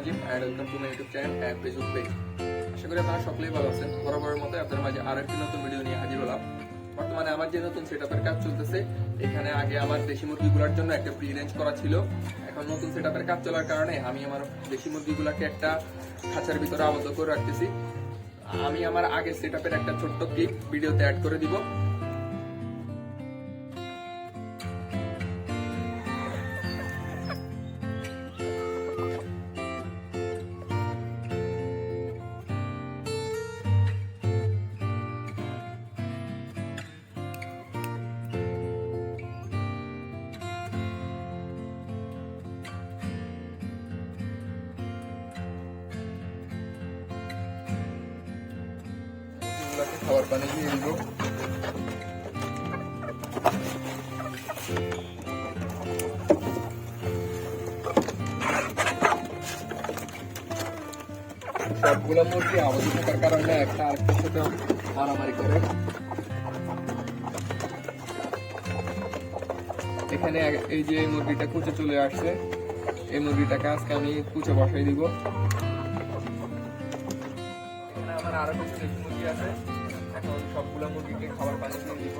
Nazim and welcome to my YouTube channel and Facebook page. আশা করি আপনারা সকলেই ভালো আছেন। বরাবরের মতো আপনাদের মাঝে আরো একটি নতুন ভিডিও নিয়ে হাজির হলাম। বর্তমানে আমার যে নতুন সেটআপের কাজ চলতেছে, এখানে আগে আমার দেশি মুরগিগুলোর জন্য একটা প্রি রেঞ্জ করা ছিল। এখন নতুন সেটআপের কাজ চলার কারণে আমি আমার দেশি মুরগিগুলোকে একটা খাঁচার ভিতরে আবদ্ধ করে রাখতেছি। আমি আমার আগের সেটআপের একটা ছোট্ট ক্লিপ ভিডিওতে অ্যাড করে দিব। খাবার পানি দিয়ে দিব। সবগুলো মুরগি আবদ্ধ থাকার কারণে একটা আরেকটার সাথে মারামারি করে। এখানে এই যে মুরগিটা কুচে চলে আসছে, এই মুরগিটাকে আজকে আমি কুচে বসাই দিব। এখানে আমার আরো কিছু দেশি মুরগি আছে, এখন সবগুলো মুরগিকে খাবার পানি দিয়ে দিব।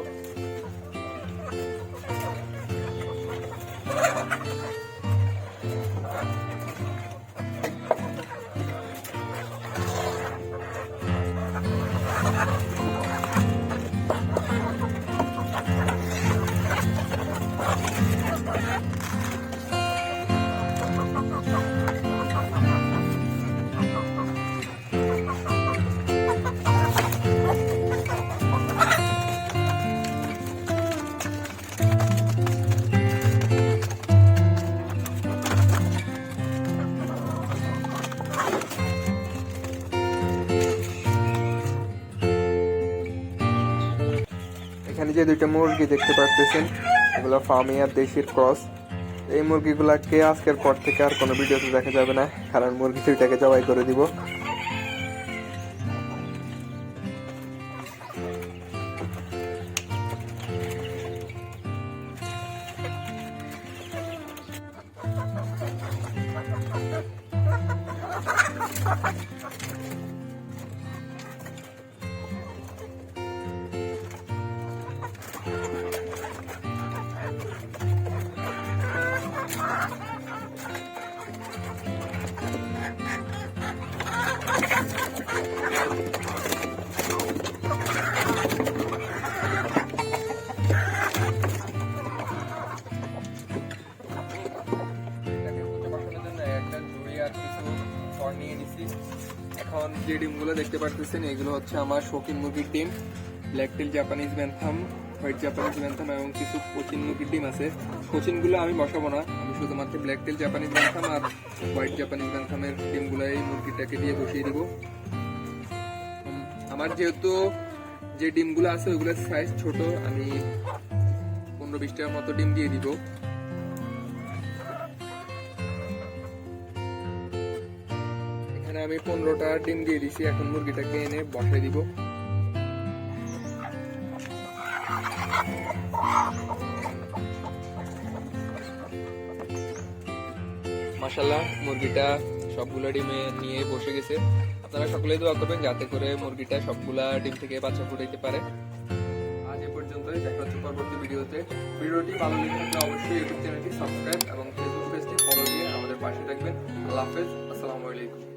এখানে যে দুইটা মুরগি দেখতে পাচ্ছেন, এগুলো ফার্মি আর দেশির ক্রস। এই মুরগিগুলাকে আজকের পর থেকে আর কোনো ভিডিওতে দেখা যাবে না, কারণ মুরগি দুইটাকে জবাই করে দিব। এখন যে ডিমগুলো দেখতে পাচ্ছেন, এগুলো হচ্ছে আমার শৌখিন মুরগির ডিম। ব্ল্যাক টেল Japanese bantam, white Japanese bantam এবং কিছু কোচিন মুরগির ডিম আছে। কোচিনগুলো আমি বসাবো না, আমি শুধুমাত্র ব্ল্যাক টেল জাপানিজ ব্যান্থাম আর হোয়াইট জাপানিজ ব্যান্থামের ডিমগুলো এই মুরগিটাকে দিয়ে বসিয়ে দিব। আমার যেহেতু যে ডিমগুলো আছে ওইগুলোর সাইজ ছোট, আমি 15-20টার মতো ডিম দিয়ে দিব। আমি 15টা ডিম দিয়ে দিছি, এখন মুরগিটাকে এনে বসাই দিব। মাশাআল্লাহ, মুরগিটা সবগুলা ডিমে নিয়ে বসে গেছে। আপনারা সকলেই দোয়া করবেন যাতে করে মুরগিটা সবগুলা ডিম থেকে বাচ্চা ফুটাইতে পারে। আজ এ পর্যন্তই, দেখা হচ্ছে পরবর্তী ভিডিওতে। ভিডিওটি ভালো লেগে থাকলে অবশ্যই ইউটিউব চ্যানেলটি সাবস্ক্রাইব এবং ফেসবুক পেজটি ফলো দিয়ে আমাদের পাশে থাকবেন। আল্লাহ হাফেজ, আসসালামু আলাইকুম।